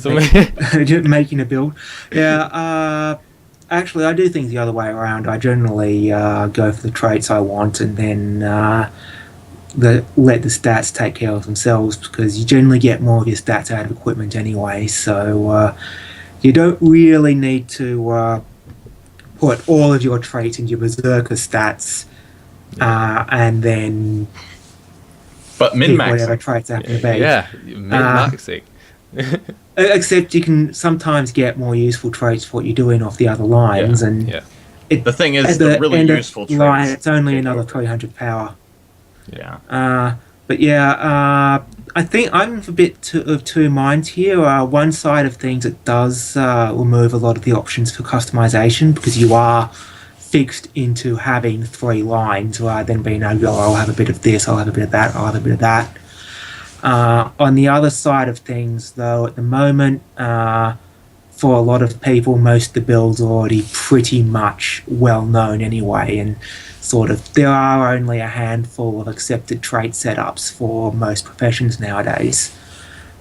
B: just making a build. Yeah, actually, I do things the other way around. I generally go for the traits I want, and then let the stats take care of themselves, because you generally get more of your stats out of equipment anyway. So you don't really need to put all of your traits into your berserker stats, and then
C: But
B: pick whatever
C: min-maxing.
B: traits happen to be.
A: Yeah, min-maxing.
B: Except you can sometimes get more useful traits for what you're doing off the other lines, and
A: Yeah.
C: The thing is,
B: at
C: the really
B: end of
C: useful
B: line,
C: traits.
B: it's only
C: take
B: another
C: over.
B: 300 power.
C: Yeah.
B: But yeah, I think I'm a bit of two minds here. One side of things, it does remove a lot of the options for customization, because you are fixed into having three lines rather than being able to go, I'll have a bit of this, I'll have a bit of that, I'll have a bit of that. On the other side of things, though, at the moment, for a lot of people, most of the builds are already pretty much well known anyway, and sort of there are only a handful of accepted trait setups for most professions nowadays.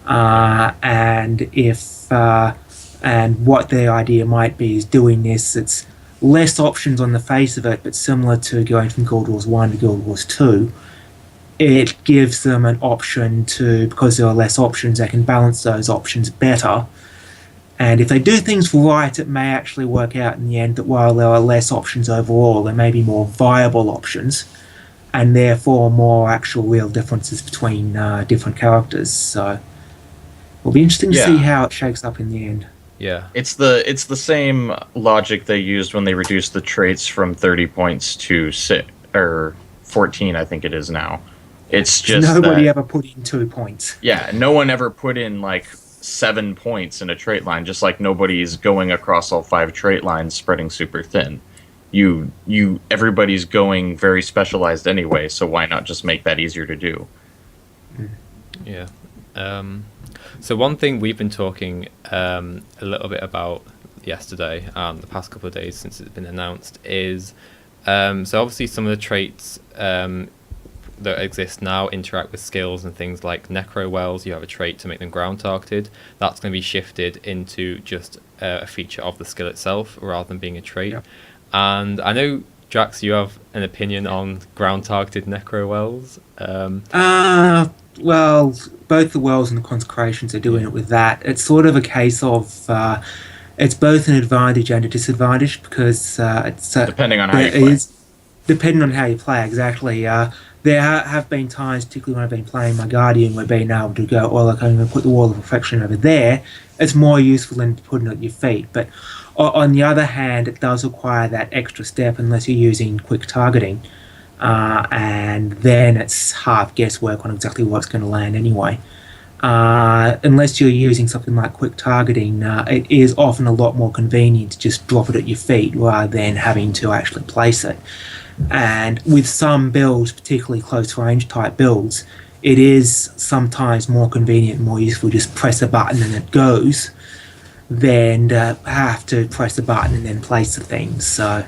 B: And if and what their idea might be is doing this, it's less options on the face of it, but similar to going from Guild Wars 1 to Guild Wars 2. It gives them an option to, because there are less options, they can balance those options better. And if they do things right, it may actually work out in the end that while there are less options overall, there may be more viable options, and therefore more actual real differences between different characters. So it'll be interesting to see how it shakes up in the end.
A: Yeah.
C: It's the same logic they used when they reduced the traits from 30 points to 14, I think it is now. It's just
B: nobody ever put in 2 points.
C: Yeah, no one ever put in like 7 points in a trait line, just like nobody's going across all 5 trait lines spreading super thin. Everybody's going very specialized anyway, so why not just make that easier to do?
A: Yeah. So one thing we've been talking a little bit about yesterday and the past couple of days since it's been announced is so obviously some of the traits that exist now interact with skills and things like necro wells. You have a trait to make them ground targeted. That's going to be shifted into just a feature of the skill itself rather than being a trait.
B: Yep.
A: And I know, Drax, you have an opinion on ground targeted necro wells.
B: Well, both the wells and the consecrations are doing it with that. It's sort of a case of it's both an advantage and a disadvantage, because it's
C: Depending on how you play.
B: depending on how you play, exactly. there have been times, particularly when I've been playing my Guardian, where being able to go, well, okay, I'm going to put the Wall of Reflection over there. It's more useful than putting it at your feet. But on the other hand, it does require that extra step unless you're using quick targeting. And then it's half guesswork on exactly what's going to land anyway. Unless you're using something like quick targeting, it is often a lot more convenient to just drop it at your feet rather than having to actually place it. And with some builds, particularly close range type builds, it is sometimes more convenient and more useful just press a button and it goes than have to press a button and then place the thing. So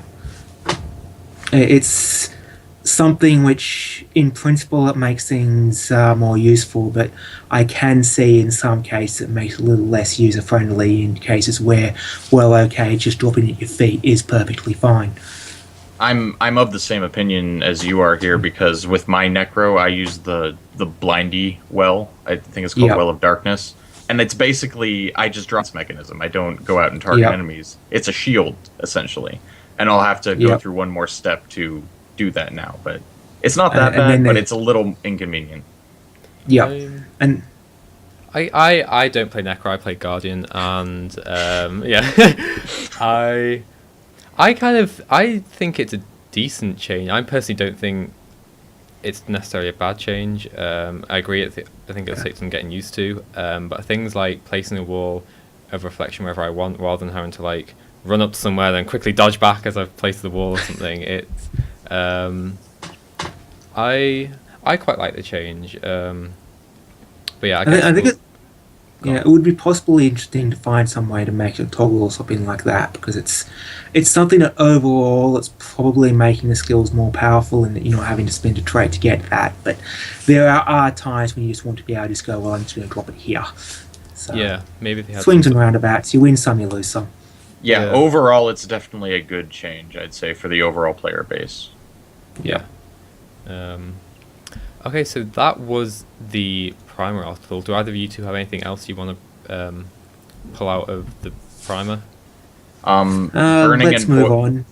B: it's something which in principle it makes things more useful, but I can see in some cases it makes it a little less user friendly in cases where, well, okay, just dropping it at your feet is perfectly fine.
C: I'm of the same opinion as you are here, because with my Necro I use the Blindy Well. I think it's called Well of Darkness. And it's basically, I just drop this mechanism. I don't go out and target enemies. It's a shield, essentially. And I'll have to go through one more step to do that now. But it's not that bad, but it's a little inconvenient.
B: Yeah. And
A: I don't play Necro, I play Guardian, and I think it's a decent change. I personally don't think it's necessarily a bad change. I agree. I think it'll take some getting used to. But things like placing a wall of reflection wherever I want, rather than having to like run up somewhere then quickly dodge back as I've placed the wall or something. It's I quite like the change. But yeah,
B: I think it would be possibly interesting to find some way to make it toggle or something like that, because it's something that overall it's probably making the skills more powerful and you're not having to spend a trait to get that. But there are times when you just want to be able to just go, well, I'm just going to drop it here. So
A: yeah, maybe they had
B: swings and roundabouts. You win some, you lose some.
C: Yeah, overall it's definitely a good change, I'd say, for the overall player base.
A: Yeah. Okay, so that was the primer article. Do either of you two have anything else you want to pull out of the primer?
B: Let's move on.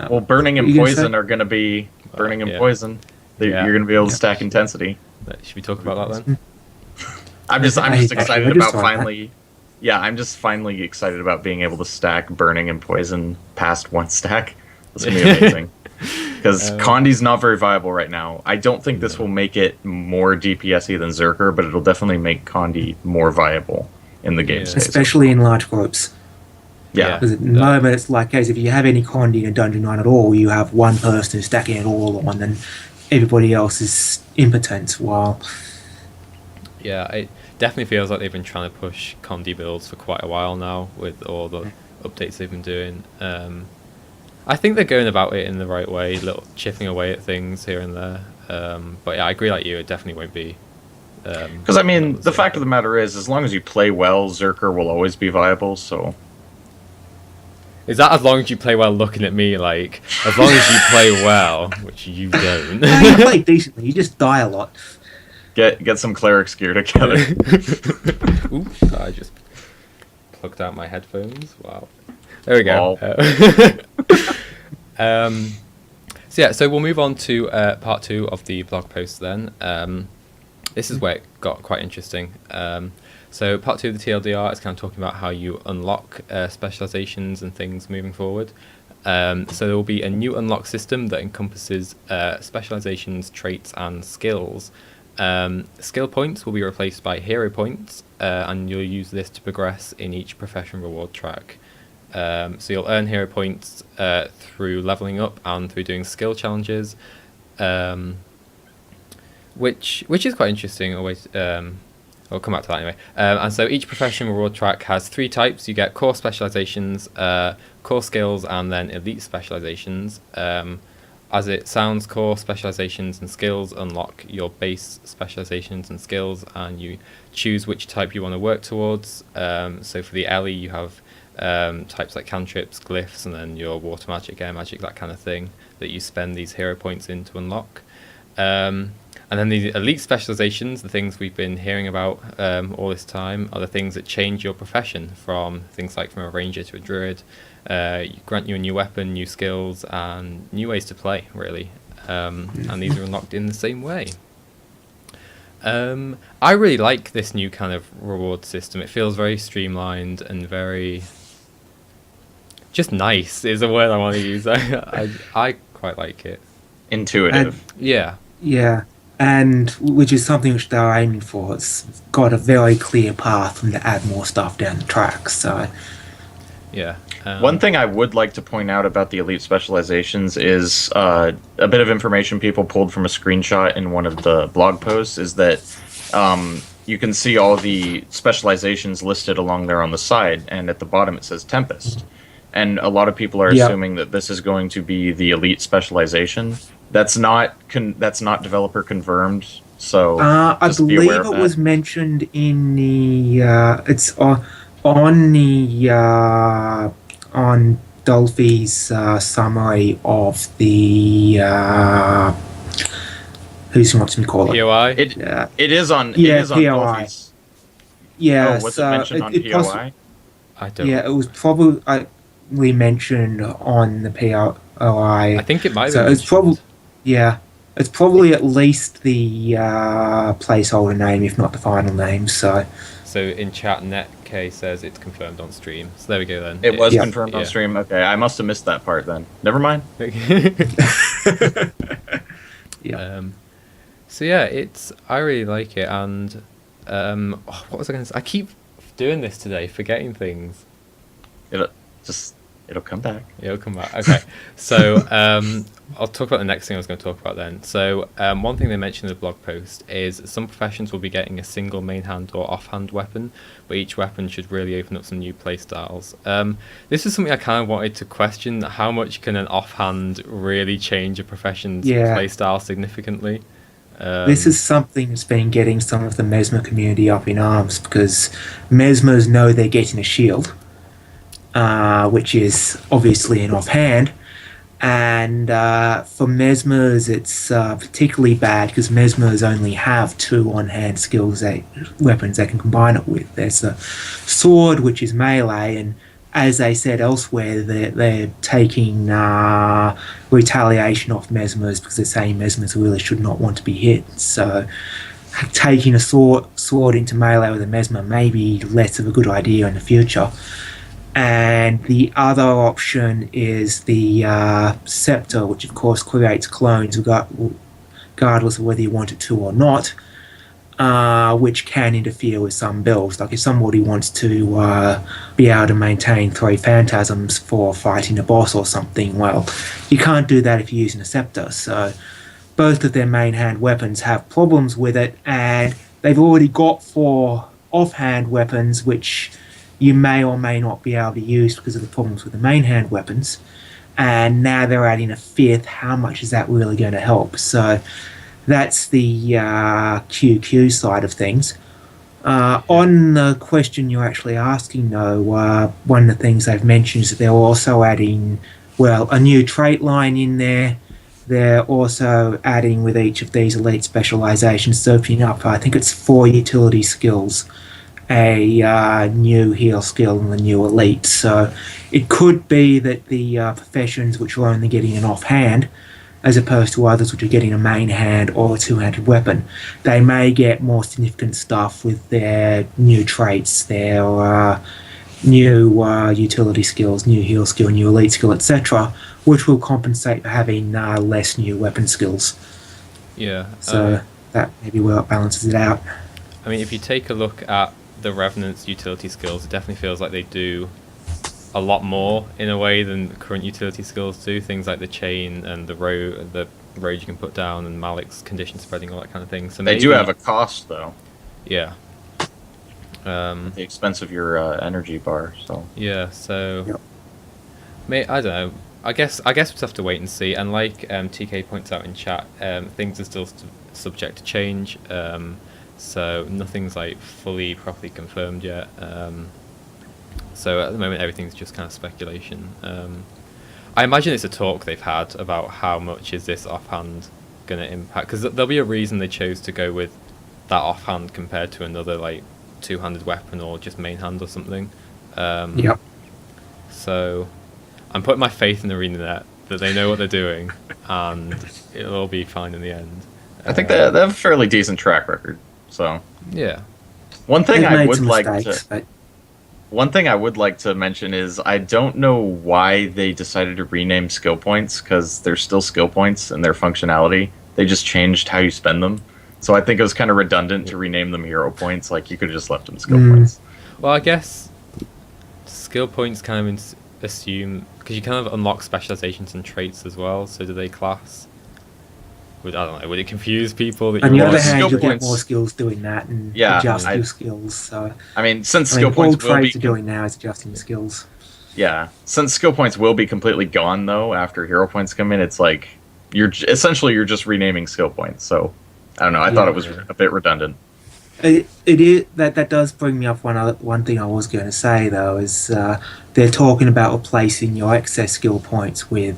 C: Well, burning and poison are going to be burning and poison. You're going to be able to stack intensity.
A: Should we talk about that then?
C: I'm just excited about finally. Yeah, I'm just finally excited about being able to stack burning and poison past one stack. That's gonna be amazing. Because Condi's not very viable right now. I don't think this will make it more DPS-y than Zerker, but it'll definitely make Condi more viable in the game space.
B: Especially in large groups.
C: Yeah.
B: Because at the moment it's like, case if you have any Condi in a dungeon run at all, you have one person who's stacking it all on, and everybody else is impotent. While
A: yeah, it definitely feels like they've been trying to push Condi builds for quite a while now with all the updates they've been doing. I think they're going about it in the right way, little chipping away at things here and there. But yeah, I agree like you, it definitely won't be.
C: Because I mean, the fact of the matter is, as long as you play well, Zerker will always be viable. So
A: is that as long as you play well? Looking at me like, as long as you play well, which you don't.
B: no, you play decently. You just die a lot.
C: Get some clerics gear together.
A: Oops, I just plugged out my headphones. Wow. There we go. So we'll move on to part 2 of the blog post then. This is where it got quite interesting. So part 2 of the TLDR is kind of talking about how you unlock specializations and things moving forward. So there will be a new unlock system that encompasses specializations, traits, and skills. Skill points will be replaced by hero points, and you'll use this to progress in each profession reward track. So you'll earn hero points through leveling up and through doing skill challenges, which is quite interesting. Always, I'll come back to that anyway. And so each profession reward track has 3 types. You get core specializations, core skills, and then elite specializations. As it sounds, core specializations and skills unlock your base specializations and skills, and you choose which type you want to work towards. So for the Ellie, you have types like cantrips, glyphs, and then your water magic, air magic, that kind of thing that you spend these hero points in to unlock. And then the elite specializations, the things we've been hearing about all this time, are the things that change your profession from things like from a ranger to a druid. Grant you a new weapon, new skills, and new ways to play, really. and these are unlocked in the same way. I really like this new kind of reward system. It feels very streamlined and very just nice is a word I want to use. I quite like it.
C: Intuitive.
A: Yeah.
B: Yeah, and which is something which they're aiming for. It's got a very clear path for them to add more stuff down the track. So,
A: Yeah.
C: One thing I would like to point out about the Elite Specializations is a bit of information people pulled from a screenshot in one of the blog posts is that you can see all the specializations listed along there on the side, and at the bottom it says Tempest. And a lot of people are assuming that this is going to be the Elite Specialization. That's not developer confirmed. So
B: I
C: just be
B: believe
C: aware of
B: it
C: that.
B: was mentioned in the it's on the on Dolphy's summary of the who's he wants me to call it?
A: POI?
C: It is on.
B: Yeah,
C: it is on
B: POI.
C: Dolphy's.
B: Yeah,
C: Oh, was
B: so
C: it mentioned on POI?
A: I don't.
B: Yeah, it was probably mentioned on the POI.
A: I think it might
B: So
A: be.
B: it's probably it's probably at least the placeholder name, if not the final name. So
A: in chat, NetK says it's confirmed on stream. So there we go then.
C: It was
B: Yeah.
C: confirmed on stream. Okay, I must have missed that part then. Never mind.
B: yeah,
A: So yeah, I really like it, and what was I going to say? I keep doing this today, forgetting things.
C: It'll come back.
A: Yeah, it'll come back. Okay, so I'll talk about the next thing I was going to talk about then. So one thing they mentioned in the blog post is some professions will be getting a single main hand or offhand weapon, but each weapon should really open up some new playstyles. This is something I kind of wanted to question: how much can an offhand really change a profession's playstyle significantly?
B: this is something that's been getting some of the Mesmer community up in arms because Mesmers know they're getting a shield, which is obviously an offhand. And for Mesmers, it's particularly bad because Mesmers only have 2 on-hand weapons they can combine it with. There's a sword, which is melee, and as they said elsewhere, they're taking retaliation off Mesmers because they're saying Mesmers really should not want to be hit. So taking a sword into melee with a Mesmer may be less of a good idea in the future. And the other option is the Scepter, which of course creates clones regardless of whether you want it to or not, which can interfere with some builds. Like if somebody wants to be able to maintain 3 phantasms for fighting a boss or something, well, you can't do that if you're using a Scepter. So both of their main hand weapons have problems with it, and they've already got 4 offhand weapons, which you may or may not be able to use because of the problems with the main hand weapons. And now they're adding a 5th. How much is that really going to help? So that's the QQ side of things. On the question you're actually asking, though, one of the things they've mentioned is that they're also adding, a new trait line in there. They're also adding with each of these elite specializations, opening up, I think it's 4 utility skills, a new heal skill and the new elite. So it could be that the professions which are only getting an offhand, as opposed to others which are getting a main hand or a 2-handed weapon, they may get more significant stuff with their new traits, their new utility skills, new heal skill, new elite skill, etc., which will compensate for having less new weapon skills.
A: Yeah.
B: So that may be where it balances it out.
A: I mean, if you take a look at the Revenant's utility skills, it definitely feels like they do a lot more in a way than current utility skills do. Things like the chain and the road you can put down, and Malik's condition spreading, all that kind of thing. So
C: they do have a cost, though.
A: Yeah.
C: At the expense of your energy bar. So
A: yeah. So I don't know. I guess we'll have to wait and see. And like TK points out in chat, things are still subject to change. So nothing's like fully properly confirmed yet. So at the moment everything's just kind of speculation. I imagine it's a talk they've had about how much is this offhand going to impact, because there'll be a reason they chose to go with that offhand compared to another like 2-handed weapon or just main hand or something.
B: Yep.
A: So I'm putting my faith in ArenaNet that they know what they're doing, and it'll all be fine in the end.
C: I think they have a fairly decent track record. So
A: Yeah.
C: one thing
B: They've
C: I
B: made
C: would
B: some
C: like
B: mistakes,
C: to
B: but
C: one thing I would like to mention is I don't know why they decided to rename skill points, because they're still skill points and their functionality. They just changed how you spend them. So I think it was kind of redundant to rename them hero points. Like, you could have just left them skill points.
A: Well, I guess skill points kind of assume, because you kind of unlock specializations and traits as well. So do they class? I don't know. Would it confuse people that
B: on the
A: you're
B: other
C: skill
B: hand, you get
C: points-
B: more skills doing that and
C: Yeah,
B: adjust
C: I-
B: your skills. So
C: I mean, since
B: I
C: skill
B: mean, all
C: points will be
B: trades are doing now is adjusting skills.
C: since skill points will be completely gone though after hero points come in, it's like you're just renaming skill points. So I don't know. I thought it was a bit redundant.
B: It is that does bring me up one thing I was going to say though is they're talking about replacing your excess skill points with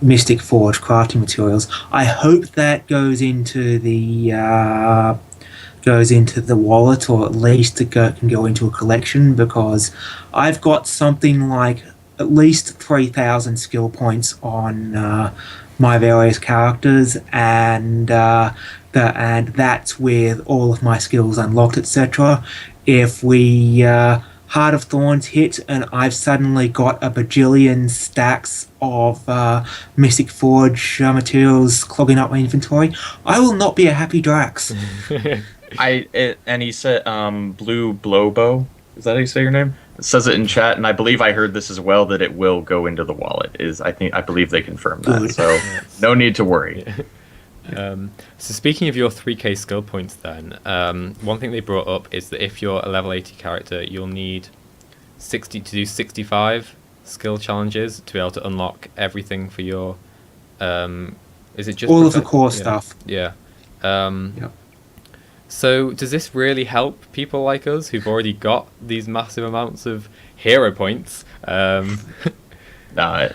B: Mystic Forge crafting materials. I hope that goes into the wallet, or at least can go into a collection, because I've got something like at least 3,000 skill points on my various characters, and that's with all of my skills unlocked, etc. If we Heart of Thorns hit and I've suddenly got a bajillion stacks of Mystic Forge materials clogging up my inventory, I will not be a happy Drax.
C: And he said Blue Blowbow. Is that how you say your name? It says it in chat, and I believe I heard this as well, that it will go into the wallet. I believe they confirmed that.
B: Good.
C: So no need to worry.
A: So speaking of your 3k skill points then, one thing they brought up is that if you're a level 80 character, you'll need 60 to do 65 skill challenges to be able to unlock everything for your is it just
B: all of the core stuff.
A: Yeah.
B: Yep.
A: So does this really help people like us who've already got these massive amounts of hero points?
C: No,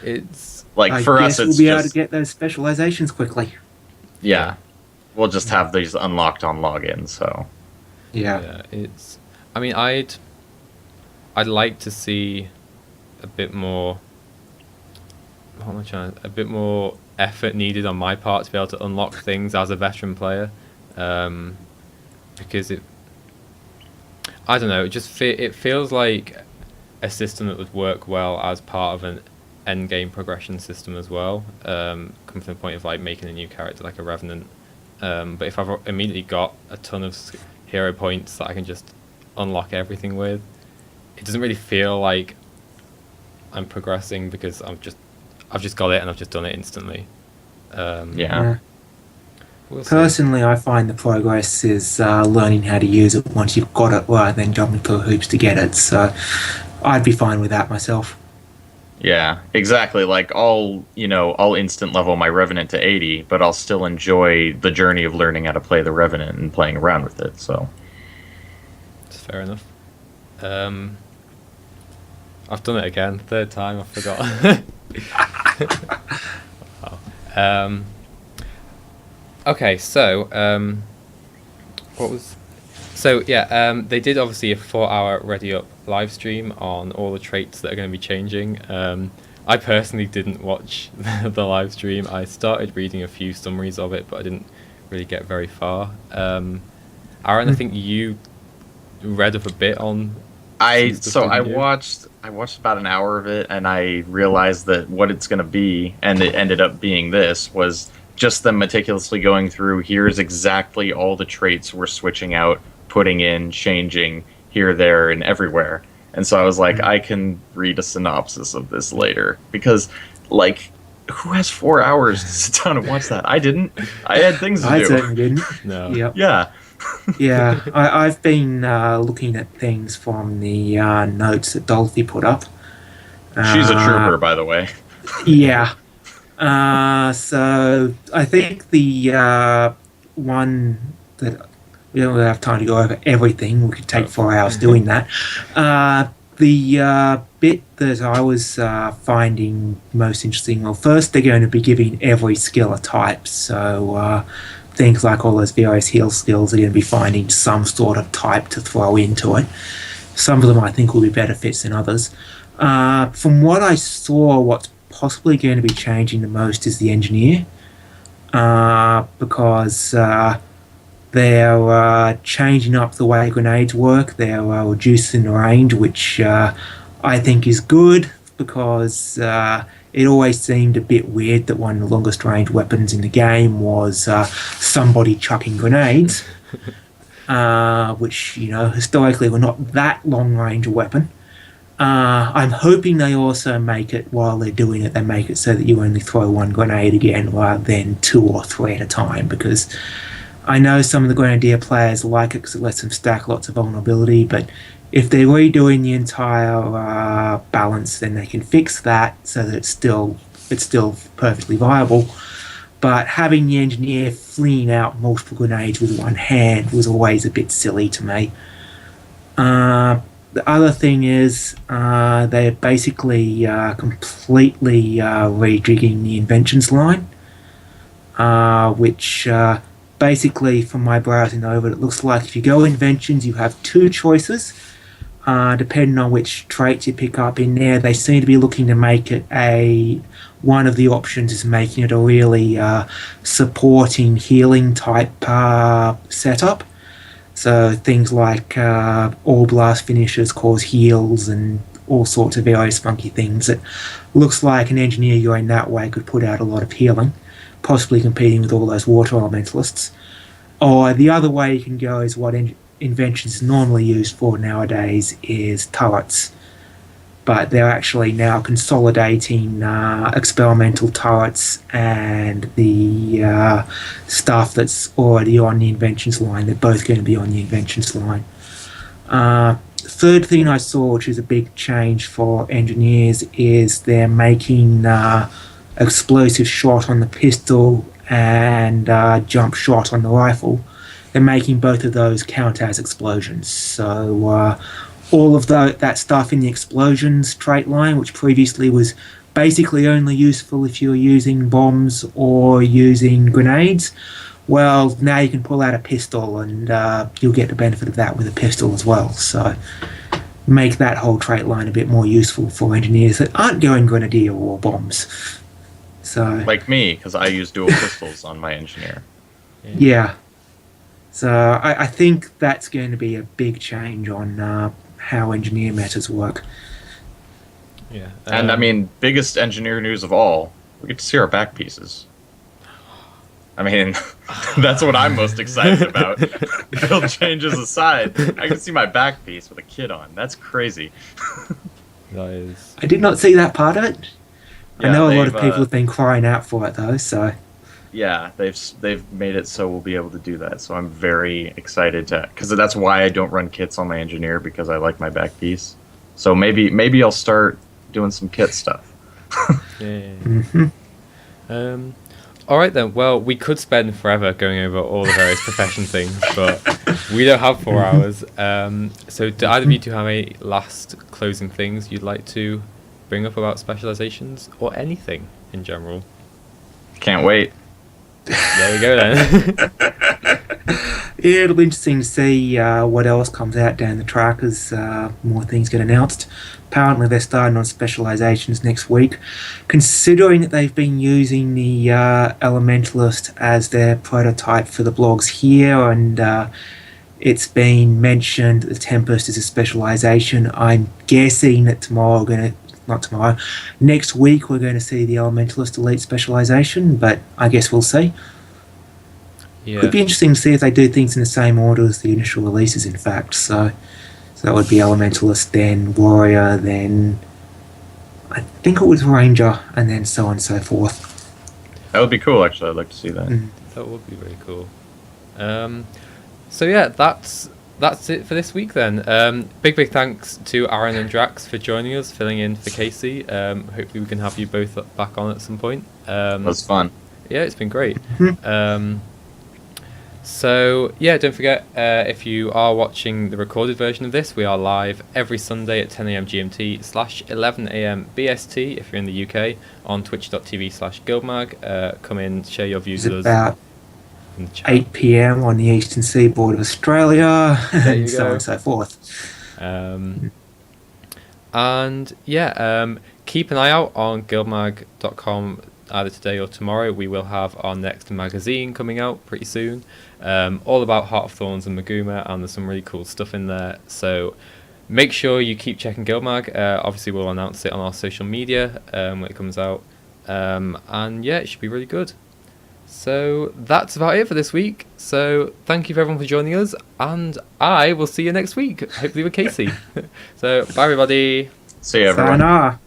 A: It's
C: like
B: I
C: for
B: guess
C: us, it's
B: we'll be able
C: just
B: to get those specializations quickly.
C: yeah. We'll just have these unlocked on login. So
B: Yeah.
A: it's. I mean, I'd like to see a bit more. What am I trying? A bit more effort needed on my part to be able to unlock things as a veteran player, because I don't know. It just it feels like a system that would work well as part of an end game progression system as well. Come from the point of like making a new character like a revenant. But if I've immediately got a ton of hero points that I can just unlock everything with, it doesn't really feel like I'm progressing, because I've just got it and I've just done it instantly.
C: yeah.
A: We'll see.
B: Personally, I find the progress is learning how to use it once you've got it, rather than jumping through hoops to get it. So I'd be fine with that myself.
C: Yeah, exactly. Like I'll instant level my Revenant to 80, but I'll still enjoy the journey of learning how to play the Revenant and playing around with it. So
A: It's fair enough. I've done it again, third time. I forgot. Wow. Okay, so what was? So yeah, they did obviously a 4-hour Ready Up live stream on all the traits that are going to be changing. I personally didn't watch the live stream. I started reading a few summaries of it, but I didn't really get very far. Aaron, I think you read up a bit on.
C: I
A: some stuff, didn't you?
C: watched about an hour of it, and I realized that what it's going to be, and it ended up being this, was just them meticulously going through, here's exactly all the traits we're switching out, putting in, changing here, there, and everywhere. And so I was like, I can read a synopsis of this later, because like, who has 4 hours to sit down and watch that? I didn't. I had things to
B: I
C: do.
B: certainly didn't.
A: No.
B: Yep.
C: Yeah.
B: Yeah, I've been looking at things from the notes that Dorothy put up.
C: She's a trooper, by the way.
B: Yeah. So I think the one that we don't really have time to go over everything. We could take 4 hours doing that. The bit that I was finding most interesting, well, first they're going to be giving every skill a type. So things like all those various heal skills are going to be finding some sort of type to throw into it. Some of them I think will be better fits than others. From what I saw, what's possibly going to be changing the most is the engineer, because they're changing up the way grenades work. They're reducing the range, which I think is good, because it always seemed a bit weird that one of the longest range weapons in the game was somebody chucking grenades, which, historically were not that long range a weapon. I'm hoping they also make it, while they're doing it, they make it so that you only throw one grenade again rather than 2 or 3 at a time, because I know some of the Grenadier players like it because it lets them stack lots of vulnerability, but if they're redoing the entire balance, then they can fix that so that it's still perfectly viable. But having the engineer flinging out multiple grenades with one hand was always a bit silly to me. The other thing is they're basically completely rejigging the inventions line, which basically, from my browsing over it, looks like if you go inventions, you have 2 choices. Depending on which traits you pick up in there, they seem to be looking to make it one of the options is making it a really supporting healing type setup. So things like all blast finishers cause heals and all sorts of various funky things. It looks like an engineer going that way could put out a lot of healing, possibly competing with all those water elementalists. Or the other way you can go is what inventions is normally used for nowadays is turrets. But they're actually now consolidating experimental turrets and the stuff that's already on the inventions line. They're both going to be on the inventions line. Third thing I saw, which is a big change for engineers, is they're making explosive shot on the pistol and jump shot on the rifle. They're making both of those count as explosions. So all of that stuff in the explosions trait line, which previously was basically only useful if you were using bombs or using grenades, well, now you can pull out a pistol and you'll get the benefit of that with a pistol as well. So make that whole trait line a bit more useful for engineers that aren't going grenadier or bombs. So
C: Like me, because I use dual pistols on my engineer.
B: yeah. So I think that's going to be a big change on how engineer metas work.
A: Yeah.
C: And I mean, biggest engineer news of all, we get to see our back pieces. I mean, that's what I'm most excited about. Build changes aside, I can see my back piece with a kid on. That's crazy.
A: That is.
B: I did not see that part of it.
C: Yeah,
B: I know a lot of people have been crying out for it though, so
C: yeah, they've made it so we'll be able to do that. So I'm very excited to, because that's why I don't run kits on my engineer, because I like my back piece. So maybe I'll start doing some kit stuff.
A: Yeah.
B: Mm-hmm.
A: All right then. Well, we could spend forever going over all the various profession things, but we don't have 4 hours. So do either of you two have any last closing things you'd like to bring up about specializations or anything in general?
C: Can't wait.
A: There we go then.
B: yeah, it'll be interesting to see what else comes out down the track as more things get announced. Apparently they're starting on specializations next week. Considering that they've been using the Elementalist as their prototype for the blogs here, and it's been mentioned that the Tempest is a specialization, I'm guessing that next week we're going to see the Elementalist Elite specialization, but I guess we'll see.
A: Yeah.
B: Could be interesting to see if they do things in the same order as the initial releases, in fact. So that would be Elementalist, then Warrior, then I think it was Ranger, and then so on and so forth.
C: That would be cool, actually. I'd like to see that.
A: That would be really cool. So yeah, that's it for this week then. Big thanks to Aaron and Drax for joining us, filling in for Casey. Hopefully we can have you both back on at some point.
C: That was fun.
A: Yeah, it's been great. So yeah, don't forget, if you are watching the recorded version of this, we are live every Sunday at 10 AM GMT / 11 AM BST if you're in the UK on twitch.tv/GuildMag. Come in, share your views
B: It's
A: with us.
B: about 8 PM on the eastern seaboard of Australia,
A: There you
B: and so
A: go.
B: on and so forth.
A: And yeah, keep an eye out on guildmag.com either today or tomorrow. We will have our next magazine coming out pretty soon, all about Heart of Thorns and Maguma, and there's some really cool stuff in there. So make sure you keep checking GuildMag. Obviously, we'll announce it on our social media when it comes out. And yeah, it should be really good. So that's about it for this week. So thank you for everyone for joining us, and I will see you next week, hopefully with Casey. So bye everybody.
C: See you, everyone.
B: Sayonara.